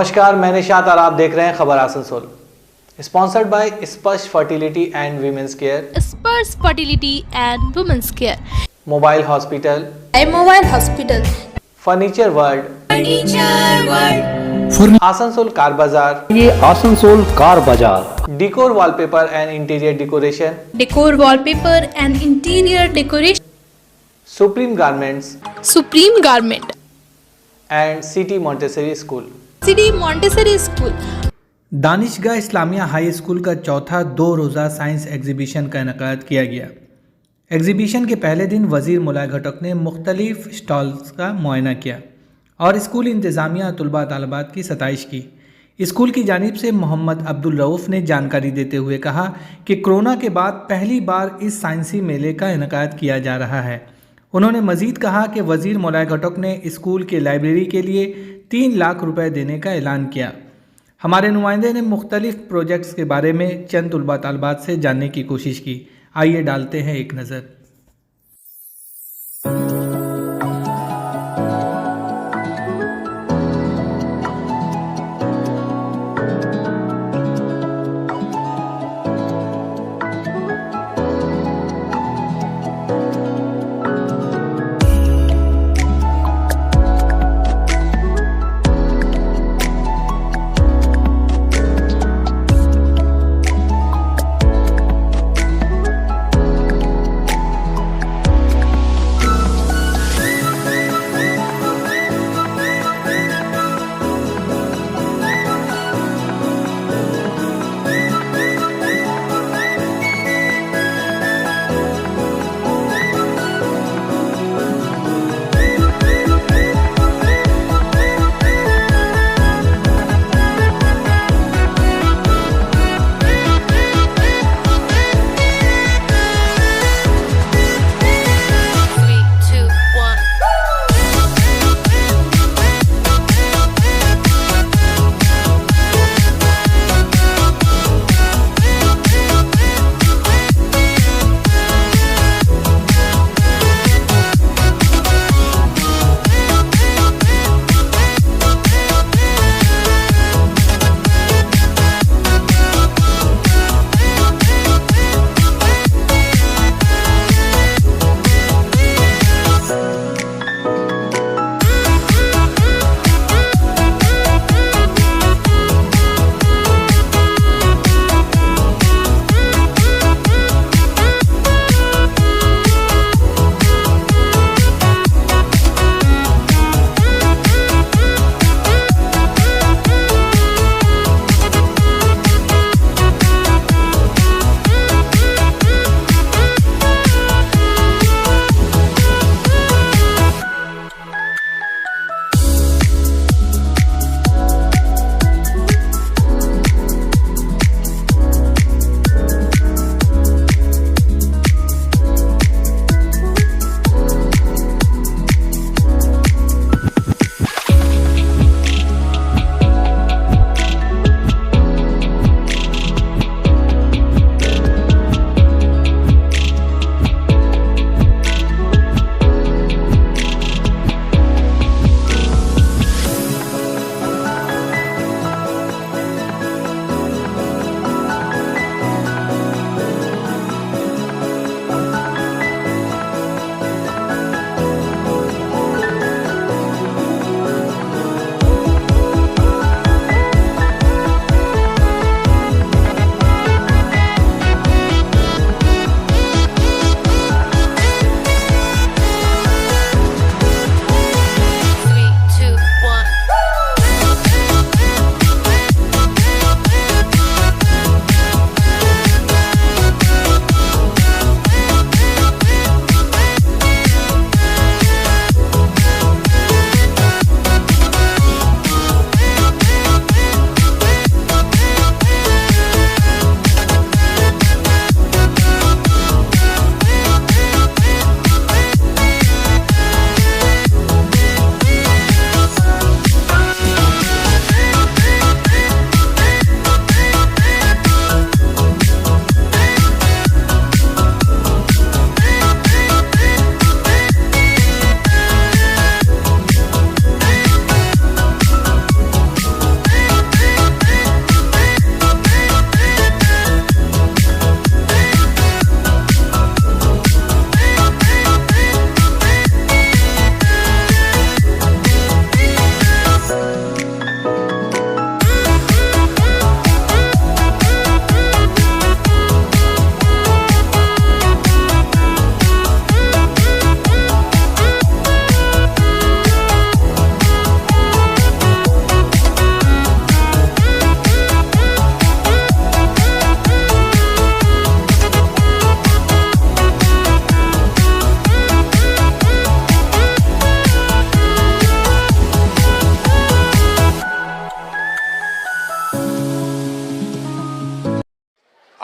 नमस्कार, मैं निशात और आप देख रहे हैं खबर Asansol. Sponsored by Sparsh fertility and women's care, Sparsh fertility and women's care, mobile hospital, mobile hospital, furniture world, Asansol car bazaar, ये Asansol car bazaar, decor wallpaper and interior decoration, decor wallpaper and interior decoration, supreme garments supreme garment and city Montessori school. City Montessori school. Danishgah Islamia high school का चौथा 2 रोज़ा science exhibition का इनेकाद किया गया। Exhibition के पहले दिन वज़ीर मुलाय घटक ने मुख्तलिफ स्टॉल्स का मुआयना किया और स्कूल इंतज़ामिया तलबा तालबात की सताइश की। स्कूल की जानिब से मोहम्मद अब्दुल रऊफ़ ने जानकारी देते हुए कहा कि कोरोना के बाद पहली बार इस साइंसी मेले का इनेकाद किया जा रहा है। उन्होंने मज़ीद कहा कि वज़ीर मुलाय घटक ने स्कूल के लाइब्रेरी के लिए 3 लाख रुपए देने का ऐलान किया। हमारे नुमाइंदे ने मुख्तलिफ प्रोजेक्ट्स के बारे में चंद तलबा तालबात से जानने की कोशिश की। आइए डालते हैं एक नज़र।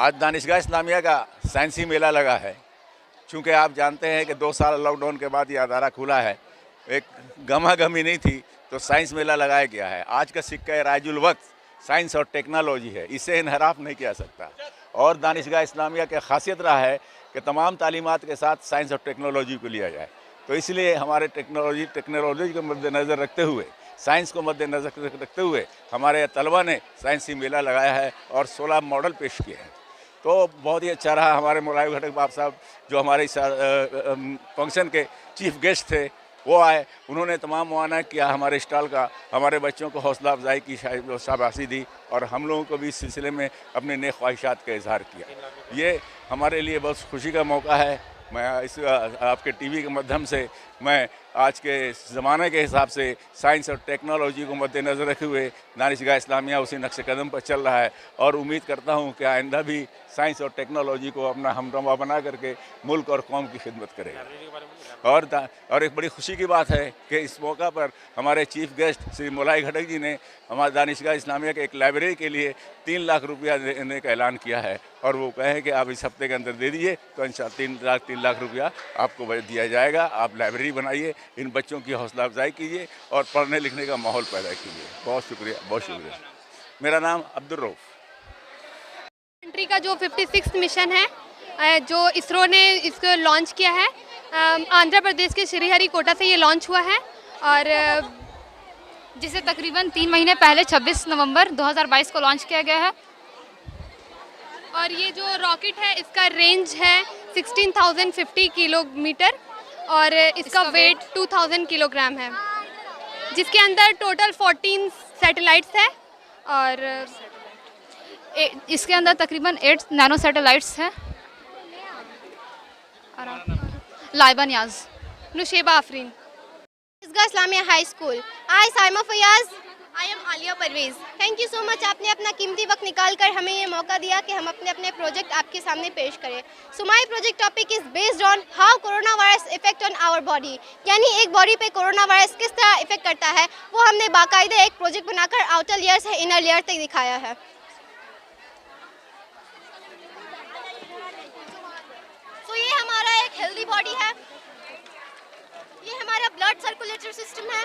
आज दानिशगाह इस्लामिया का साइंसी मेला लगा है। चूँकि आप जानते हैं कि 2 साल लॉकडाउन के बाद ये अदारा खुला है, एक गमा-गमी नहीं थी तो साइंस मेला लगाया गया है। आज का सिक्का राजुल वक्त साइंस और टेक्नोलॉजी है, इसे इनहराफ नहीं किया सकता। और दानिशगाह इस्लामिया की खासियत रहा है कि तमाम तालीमात के साथ साइंस और टेक्नोलॉजी को लिया जाए, तो इसलिए हमारे टेक्नोलॉजी को मद्देनज़र रखते हुए, साइंस को मद्देनज़र रखते हुए हमारे तलबा ने साइंसी मेला लगाया है और 16 मॉडल पेश किए हैं। तो बहुत ही अच्छा रहा। हमारे मुलायम घटक बाप साहब जो हमारे फंक्शन के चीफ गेस्ट थे वो आए, उन्होंने तमाम मुआयना किया हमारे स्टॉल का, हमारे बच्चों को हौसला अफजाई की शाबाशी दी और हम लोगों को भी इस सिलसिले में अपने नेक ख्वाहिशात का इजहार किया। ये हमारे लिए बहुत खुशी का मौका है। मैं इस आपके टीवी के माध्यम से मैं आज के ज़माने के हिसाब से साइंस और टेक्नोलॉजी को मद्देनज़र रखे हुए दानिशगाह इस्लामिया उसी नक्शे कदम पर चल रहा है और उम्मीद करता हूँ कि आइंदा भी साइंस और टेक्नोलॉजी को अपना हमरवा बना करके मुल्क और कौम की खिदमत करेगा। और एक बड़ी खुशी की बात है कि इस मौका पर हमारे चीफ गेस्ट श्री मुलाई घटक जी ने हमारे दानिशगाह इस्लामिया के एक लाइब्रेरी के लिए 3 लाख रुपया देने का ऐलान किया है और वो कहे कि आप इस हफ्ते के अंदर दे दीजिए तो इंशाअल्लाह 3 लाख रुपया आपको दिया जाएगा। आप लाइब्रेरी बनाइए, इन बच्चों की हौसला अफजाई कीजिए और पढ़ने लिखने का माहौल पैदा कीजिए। बहुत शुक्रिया, बहुत शुक्रिया। मेरा नाम अब्दुल रऊफ। कंट्री का जो 56 मिशन है जो इसरो ने इसको लॉन्च किया है, आंध्र प्रदेश के श्रीहरिकोटा से ये लॉन्च हुआ है और जिसे तकरीबन 3 महीने पहले 26 नवंबर 2022 को लॉन्च किया गया है। और ये जो रॉकेट है इसका रेंज है 16,050 किलोमीटर और इसका वेट 2000 किलोग्राम है, जिसके अंदर टोटल 14 सैटेलाइट्स है और इसके अंदर तकरीबन 8 नैनो सैटेलाइट्स हैं। Laiba Niaz, Nusheba Afreen. Islamia high school. I Saima Fayaz. I am Aliya Parvez. Thank you so much, आपने अपना कीमती वक्त निकाल कर हमें ये मौका दिया कि हम अपने प्रोजेक्ट आपके सामने पेश करें। So my project topic is based on how corona virus effect on our body, यानी एक बॉडी पे कोरोना वायरस किस तरह इफेक्ट करता है वो हमने बाकायदा एक प्रोजेक्ट बनाकर आउटर लेयर से इनर लेयर तक दिखाया है। सो ये हमारा एक हेल्दी बॉडी है, ये हमारा ब्लड सर्कुलेटरी सिस्टम है,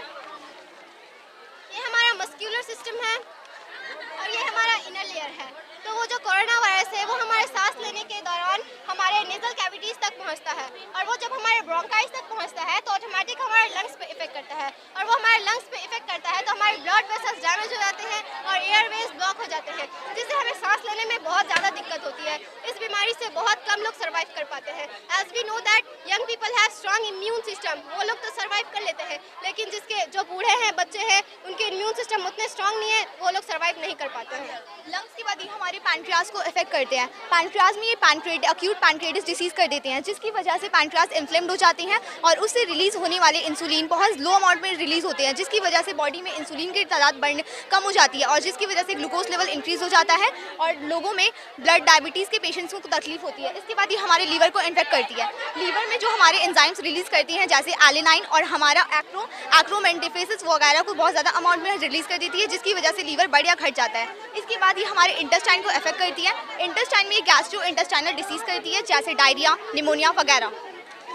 ये हमारा मस्कुलर सिस्टम है और ये हमारा इनर लेयर है। तो वो जो कोरोना वायरस है वो हमारे सांस लेने के दौरान हमारे नेजल कैविटीज़ तक पहुंचता है और वो जब हमारे ब्रोंकाइज तक पहुंचता है तो ऑटोमेटिक हमारे लंग्स पे इफेक्ट करता है और वो हमारे लंग्स पे इफेक्ट करता है तो हमारे ब्लड वेसल्स डैमेज हो जाते हैं और एयरवेज ब्लॉक हो जाते हैं, जिससे हमें सांस लेने में बहुत ज़्यादा दिक्कत होती है। इस बीमारी से बहुत कम लोग सर्वाइव कर पाते हैं। As we know that young people have strong immune system, वो लोग तो सर्वाइव कर लेते हैं, लेकिन जिसके जो बूढ़े हैं, बच्चे हैं, उनके इम्यून सिस्टम उतने स्ट्रॉन्ग नहीं है, वो लोग सर्वाइव नहीं कर पाते हैं। लंग्स के बाद ये हमारे पैनक्रियाज को इफेक्ट करते हैं। पैनक्रियाज में ये अक्यूट पैनक्रियाटिस डिसीज़ कर देते हैं, जिसकी वजह से पैनक्रियाज इन्फ्लेम्ड हो जाते हैं और उससे रिलीज़ होने वाले इंसुलिन बहुत लो अमाउंट में रिलीज़ होते हैं, जिसकी वजह से बॉडी में इंसुलिन की तादाद कम हो जाती है और जिसकी वजह से ग्लूकोज लेवल इंक्रीज़ हो जाता है और लोगों में ब्लड डायबिटीज़ के पेशेंट्स को तकलीफ होती है। इसके बाद ये हमारे लीवर को इन्फेक्ट करती है। लीवर में जो हमारे एंजाइम्स रिलीज़ करती हैं जैसे एलेनाइन और हमारा एक्रोमेंटिफेसिस वगैरह को बहुत ज़्यादा अमाउंट में रिलीज़ कर देती है, जिसकी वजह से लीवर बढ़िया घट जाता है। इसके बाद ये हमारे इंटेस्टाइन को अफेक्ट करती है। इंटेस्टाइन में गैस्ट्रो इंटेस्टाइनल डिसीज़ करती है जैसे डायरिया, निमोनिया वगैरह।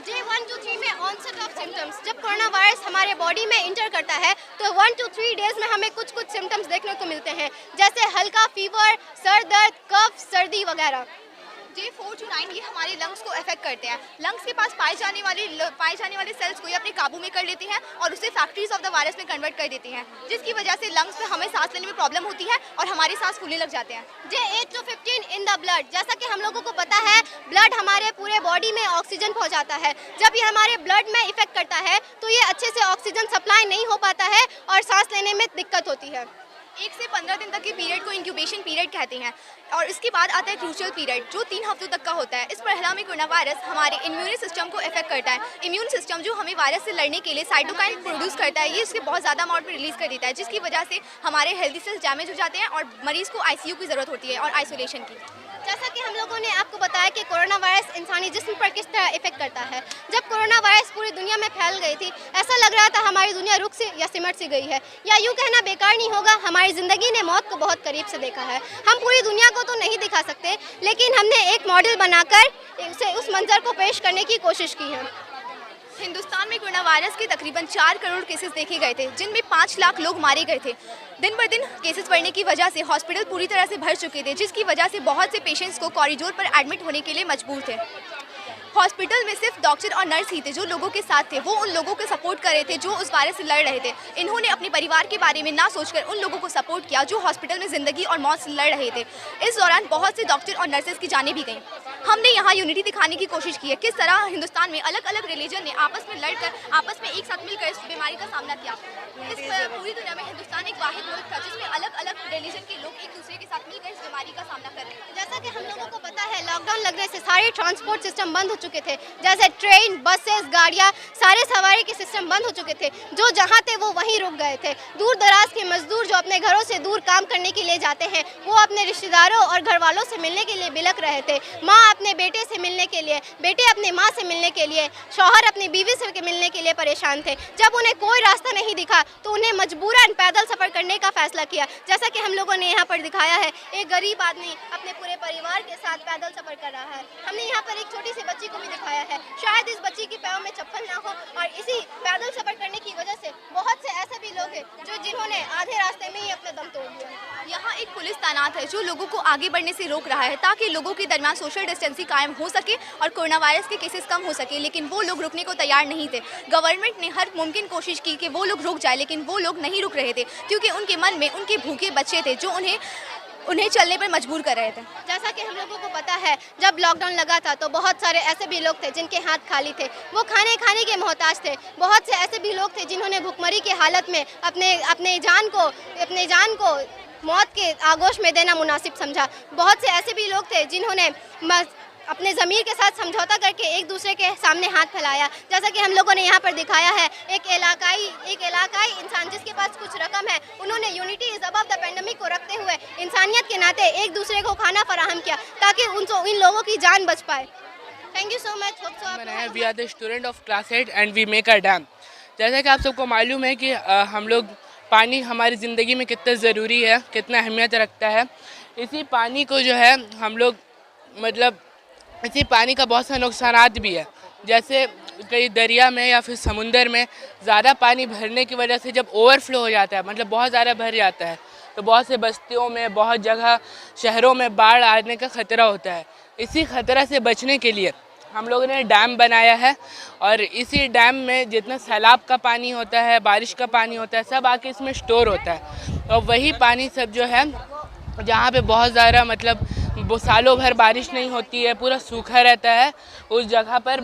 Day 1 to 3 में ऑनसेट ऑफ सिम्टम्स, जब कोरोना वायरस हमारे बॉडी में इंटर करता है तो 1 to 3 डेज में हमें कुछ सिम्टम्स देखने को मिलते हैं, जैसे हल्का फीवर, सर दर्द, कफ, सर्दी वगैरह। Day 4 to 9 ये हमारे लंग्स को अफेक्ट करते हैं। लंग्स के पास पाए जाने वाले सेल्स को ये अपने काबू में कर लेते हैं और उसे फैक्ट्रीज ऑफ द वायरस में कन्वर्ट कर देते हैं, जिसकी वजह से लंग्स में हमें सांस लेने में प्रॉब्लम होती है और हमारे सांस फूलने लग जाते हैं। Day 8 to 15 in the blood, जैसा कि हम लोगों को पता है ब्लड हमारे पूरे बॉडी में ऑक्सीजन पहुंचाता है। जब ये हमारे ब्लड में इफेक्ट करता है तो ये अच्छे से ऑक्सीजन सप्लाई नहीं हो पाता है और सांस लेने में दिक्कत होती है। 1 से 15 दिन तक के पीरियड को इंक्यूबेशन पीरियड कहते हैं और इसके बाद आता है क्रूशियल पीरियड जो 3 हफ्तों तक का होता है। इस पहला में कोरोना वायरस हमारे इम्यून सिस्टम को इफेक्ट करता है। इम्यून सिस्टम जो हमें वायरस से लड़ने के लिए साइटोकाइन प्रोड्यूस करता है, ये इसके बहुत ज़्यादा अमाउंट में रिलीज़ कर देता है, जिसकी वजह से हमारे हेल्दी सेल्स डैमेज हो जाते हैं और मरीज़ को आईसीयू की ज़रूरत होती है और आइसोलेशन की। जैसा कि हम लोगों ने आपको बताया कि कोरोना वायरस इंसानी जिस्म पर किस तरह इफेक्ट करता है। जब कोरोना वायरस पूरी दुनिया में फैल गई थी, ऐसा लग रहा था हमारी दुनिया रुक से या सिमट सी गई है, या यूँ कहना बेकार नहीं होगा, हमारी ज़िंदगी ने मौत को बहुत करीब से देखा है। हम पूरी दुनिया को तो नहीं दिखा सकते, लेकिन हमने एक मॉडल बनाकर उस मंजर को पेश करने की कोशिश की है। हिंदुस्तान में कोरोना वायरस के तकरीबन 4 करोड़ केसेस देखे गए थे, जिनमें 5 लाख लोग मारे गए थे। दिन ब दिन केसेस बढ़ने की वजह से हॉस्पिटल पूरी तरह से भर चुके थे, जिसकी वजह से बहुत से पेशेंट्स को कॉरिडोर पर एडमिट होने के लिए मजबूर थे। हॉस्पिटल में सिर्फ डॉक्टर और नर्स ही थे जो लोगों के साथ थे। वो उन लोगों को सपोर्ट कर रहे थे जो उस वायरस से लड़ रहे थे। इन्होंने अपने परिवार के बारे में ना सोचकर उन लोगों को सपोर्ट किया जो हॉस्पिटल में ज़िंदगी और मौत से लड़ रहे थे। इस दौरान बहुत से डॉक्टर और नर्सेज की जानें भी गईं। हमने यहाँ यूनिटी दिखाने की कोशिश की है, किस तरह हिंदुस्तान में अलग अलग रिलीजन ने आपस में लड़कर, आपस में एक साथ मिलकर इस बीमारी का सामना किया। इस पूरी दुनिया में हिंदुस्तान एक वाहिद मुल्क था जिसमें अलग अलग रिलीजन के लोग एक दूसरे के साथ मिलकर इस बीमारी का सामना कर रहे हैं। जैसा कि हम लोगों को पता है, लॉकडाउन लगने से सारे ट्रांसपोर्ट सिस्टम बंद हो चुके थे, जैसे ट्रेन, बसेस, गाड़ियाँ, सारे सवारी के सिस्टम बंद हो चुके थे। जो जहाँ थे वो वहीं रुक गए थे। दूर दराज के मजदूर जो अपने घरों से दूर काम करने के लिए जाते हैं, वो अपने रिश्तेदारों और घर वालों से मिलने के लिए बिलक रहे थे। माँ अपने बेटे से मिलने के लिए, बेटे अपने माँ से मिलने के लिए, शौहर अपनी बीवी से मिलने के लिए परेशान थे। जब उन्हें कोई रास्ता नहीं दिखा तो उन्हें मजबूरन पैदल सफ़र करने का फैसला किया। जैसा कि हम लोगों ने यहाँ पर दिखाया है, एक गरीब आदमी अपने पूरे परिवार के साथ पैदल सफ़र कर रहा है। हमने यहाँ पर एक छोटी सी बच्ची को भी दिखाया है। शायद इस बच्ची की पैरों में चप्पल ना हो और इसी पैदल सफ़र करने की वजह से बहुत से ऐसे भी लोग हैं जिन्होंने आधे रास्ते में ही अपना दम तोड़ दिया। यहाँ एक पुलिस तैनात है जो लोगों को आगे बढ़ने से रोक रहा है ताकि लोगों के दरमियान सोशल डिस्टेंसिंग कायम हो सके और कोरोना वायरस के केसेस कम हो सके, लेकिन वो लोग रुकने को तैयार नहीं थे। गवर्नमेंट ने हर मुमकिन कोशिश की कि वो लोग रुक जाए, लेकिन वो लोग नहीं रुक रहे थे क्योंकि उनके मन में उनके भूखे बच्चे थे जो उन्हें चलने पर मजबूर कर रहे थे। जैसा कि हम लोगों को पता है, जब लॉकडाउन लगा था तो बहुत सारे ऐसे भी लोग थे जिनके हाथ खाली थे, वो खाने के मोहताज थे। बहुत से ऐसे भी लोग थे जिन्होंने भुखमरी की हालत में अपने जान को मौत के आगोश में देना मुनासिब समझा। बहुत से ऐसे भी लोग थे जिन्होंने अपने ज़मीर के साथ समझौता करके एक दूसरे के सामने हाथ फैलाया। जैसा कि हम लोगों ने यहाँ पर दिखाया है, एक इलाकाई इंसान जिसके पास कुछ रकम है, उन्होंने unity is above the pandemic को रखते हुए इंसानियत के नाते एक दूसरे को खाना फराहम किया ताकि इन लोगों की जान बच पाए। Thank you so much. We are the student of class 8 and we make a dam. जैसा कि आप सबको मालूम है कि हम लोग पानी हमारी ज़िंदगी में कितना ज़रूरी है, कितना अहमियत रखता है। इसी पानी को जो है हम लोग इसी पानी का बहुत सा नुकसानात भी है। जैसे कई दरिया में या फिर समुंदर में ज़्यादा पानी भरने की वजह से जब ओवरफ्लो हो जाता है, बहुत ज़्यादा भर जाता है, तो बहुत से बस्तियों में, बहुत जगह शहरों में बाढ़ आने का ख़तरा होता है। इसी खतरा से बचने के लिए हम लोगों ने डैम बनाया है और इसी डैम में जितना सैलाब का पानी होता है, बारिश का पानी होता है, सब आके इसमें स्टोर होता है। और वही पानी सब जो है जहाँ पे बहुत ज़्यादा वो सालों भर बारिश नहीं होती है, पूरा सूखा रहता है, उस जगह पर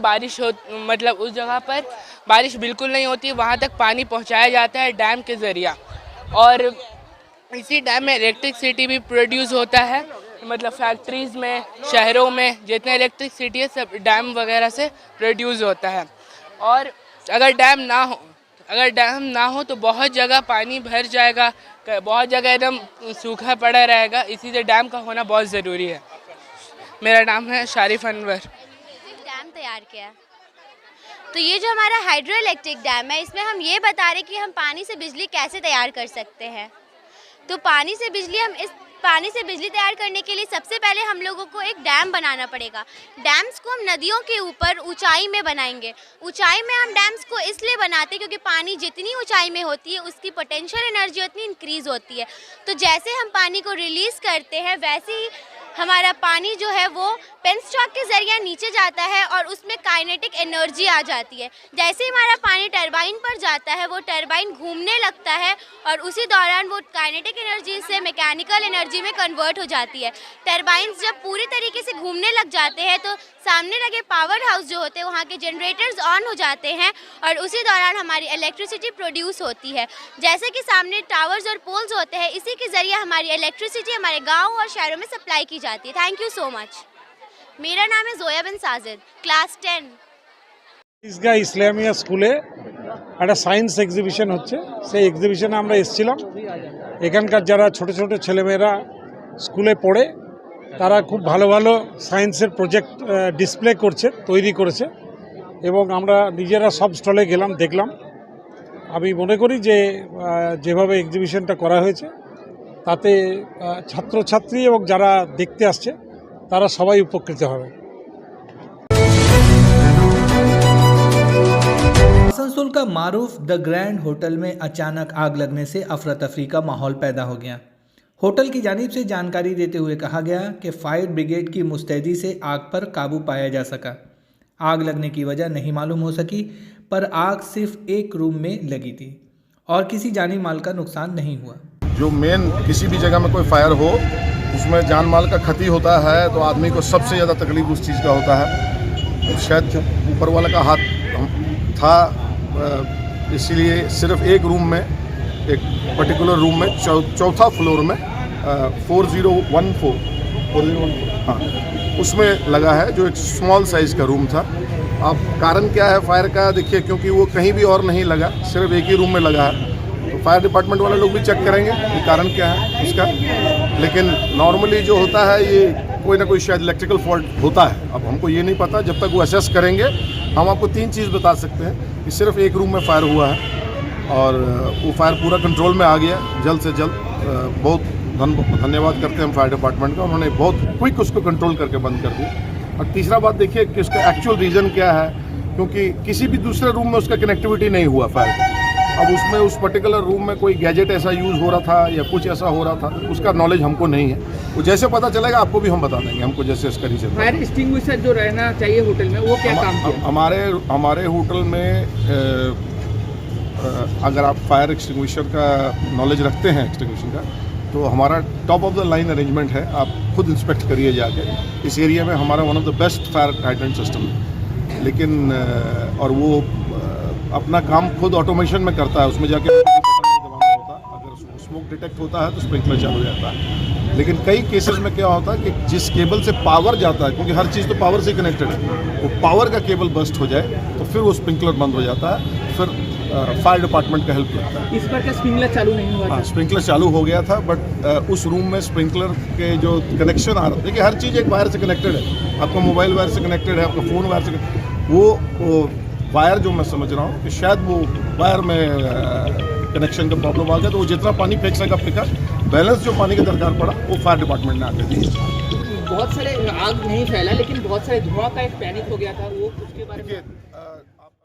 बारिश बिल्कुल नहीं होती, वहाँ तक पानी पहुँचाया जाता है डैम के ज़रिया। और इसी डैम में इलेक्ट्रिसिटी भी प्रोड्यूस होता है, फैक्ट्रीज़ में, शहरों में जितने इलेक्ट्रिसिटी है सब डैम वगैरह से प्रोड्यूस होता है। और अगर डैम ना हो तो बहुत जगह पानी भर जाएगा, बहुत जगह एकदम सूखा पड़ा रहेगा। इसी से डैम का होना बहुत ज़रूरी है। मेरा नाम है शारिफ अनवर। डैम तैयार किया, तो ये जो हमारा हाइड्रो इलेक्ट्रिक डैम है, इसमें हम ये बता रहे कि हम पानी से बिजली कैसे तैयार कर सकते हैं। तो पानी से बिजली तैयार करने के लिए सबसे पहले हम लोगों को एक डैम बनाना पड़ेगा। डैम्स को हम नदियों के ऊपर ऊंचाई में बनाएंगे। ऊंचाई में हम डैम्स को इसलिए बनाते हैं क्योंकि पानी जितनी ऊंचाई में होती है उसकी पोटेंशियल एनर्जी उतनी इंक्रीज़ होती है। तो जैसे हम पानी को रिलीज़ करते हैं वैसे ही हमारा पानी जो है वो पेनस्टॉक के ज़रिए नीचे जाता है और उसमें काइनेटिक एनर्जी आ जाती है। जैसे ही हमारा पानी टरबाइन पर जाता है, वो टरबाइन घूमने लगता है और उसी दौरान वो काइनेटिक एनर्जी से मैकेनिकल एनर्जी में कन्वर्ट हो जाती है। टरबाइंस जब पूरी तरीके से घूमने लग जाते हैं तो सामने लगे पावर हाउस जो होते हैं वहाँ के जनरेटर्स ऑन हो जाते हैं और उसी दौरान हमारी इलेक्ट्रिसिटी प्रोड्यूस होती है। जैसे कि सामने टावर्स और पोल्स होते हैं, इसी के ज़रिए हमारी इलेक्ट्रिसिटी हमारे गाँव और शहरों में सप्लाई की जाती है। Thank you so much. मेरा नाम है जोया बिन साजिद, क्लास 10। इसका ইসলামিয়া স্কুলে একটা সায়েন্স এক্সিবিশন হচ্ছে, সেই এক্সিবিশনে আমরা এসেছিলাম। এখানকার যারা ছোট ছোট ছেলেমেয়েরা স্কুলে পড়ে তারা খুব ভালো ভালো সায়েন্সের প্রজেক্ট ডিসপ্লে করছে, তৈরি করেছে এবং আমরা নিজেরা সব স্টলে গেলাম, দেখলাম। আমি মনে করি যে যেভাবে এক্সিবিশনটা করা হয়েছে তাতে ছাত্রছাত্রী এবং যারা দেখতে আসছে তারা সবাই উপকৃত হবে। आसनसोल का मारूफ द ग्रैंड होटल में अचानक आग लगने से अफरा तफरी का माहौल पैदा हो गया। होटल की जानिब से जानकारी देते हुए कहा गया कि फायर ब्रिगेड की मुस्तैदी से आग पर काबू पाया जा सका। आग लगने की वजह नहीं मालूम हो सकी, पर आग सिर्फ एक रूम में लगी थी और किसी जानी माल का नुकसान नहीं हुआ। जो मेन किसी भी जगह में कोई फायर हो उसमें जान माल का क्षति होता है तो आदमी को सबसे ज़्यादा तकलीफ उस चीज़ का होता है। शायद ऊपर वाला का हाथ था, इसीलिए सिर्फ एक रूम में, एक पर्टिकुलर रूम में चौथा फ्लोर में 4014 हाँ उसमें लगा है, जो एक स्मॉल साइज़ का रूम था। अब कारण क्या है फायर का, देखिए क्योंकि वो कहीं भी और नहीं लगा, सिर्फ एक ही रूम में लगा है, तो फायर डिपार्टमेंट वाले लोग भी चेक करेंगे कि कारण क्या है इसका। लेकिन नॉर्मली जो होता है ये कोई ना कोई शायद इलेक्ट्रिकल फॉल्ट होता है। अब हमको ये नहीं पता, जब तक वो असेस करेंगे हम आपको 3 चीज़ बता सकते हैं कि सिर्फ एक रूम में फायर हुआ है और वो फायर पूरा कंट्रोल में आ गया जल्द से जल्द। बहुत धन्यवाद करते हैं हम फायर डिपार्टमेंट का, उन्होंने बहुत क्विक उसको कंट्रोल करके बंद कर दिया। और तीसरा बात देखिए कि उसका एक्चुअल रीज़न क्या है, क्योंकि किसी भी दूसरे रूम में उसका कनेक्टिविटी नहीं हुआ फायर का। अब उसमें उस पर्टिकुलर रूम में कोई गैजेट ऐसा यूज़ हो रहा था या कुछ ऐसा हो रहा था, उसका नॉलेज हमको नहीं है। वो जैसे पता चलेगा आपको भी हम बता देंगे, हमको जैसे इसका रीज़न। फायर एक्सटिंग्विशर जो रहना चाहिए होटल में वो क्या काम किया? हमारे होटल में अगर आप फायर एक्सटिंग्विशर का नॉलेज रखते हैं एक्सटिंग्विशर का, तो हमारा top of the line arrangement है। आप खुद इंस्पेक्ट करिए जाके, इस एरिया में हमारा one of the best fire hydrant system है। लेकिन और वो अपना काम खुद ऑटोमेशन में करता है, उसमें जाके बटन नहीं दबाना होता, अगर स्मोक डिटेक्ट होता है तो स्प्रिंकलर चालू हो जाता है। लेकिन कई केसेस में क्या होता है कि जिस केबल से पावर जाता है, क्योंकि हर चीज़ तो पावर से कनेक्टेड है, वो पावर का केबल बस्ट हो जाए तो फिर वो स्प्रिंकलर बंद हो जाता है, फिर फायर डिपार्टमेंट का हेल्प लगता है। इस बार का स्प्रिंकलर चालू नहीं हुआ? हाँ, स्प्रिंकलर चालू हो गया था, बट उस रूम में स्प्रिंकलर के जो कनेक्शन आ रहा था, देखिए हर चीज़ एक वायर से कनेक्टेड है, आपका मोबाइल वायर से कनेक्टेड है, आपका फ़ोन वायर से, वो वायर जो मैं समझ रहा हूँ कि शायद वो वायर में कनेक्शन का प्रॉब्लम आ गया, तो वो जितना पानी फेंकने का फेंका, बैलेंस जो पानी का दरकार पड़ा वो फायर डिपार्टमेंट ने आके दिया। बहुत सारे आग नहीं फैला, लेकिन बहुत सारे धुआं का एक पैनिक हो गया था, वो उसके बारे में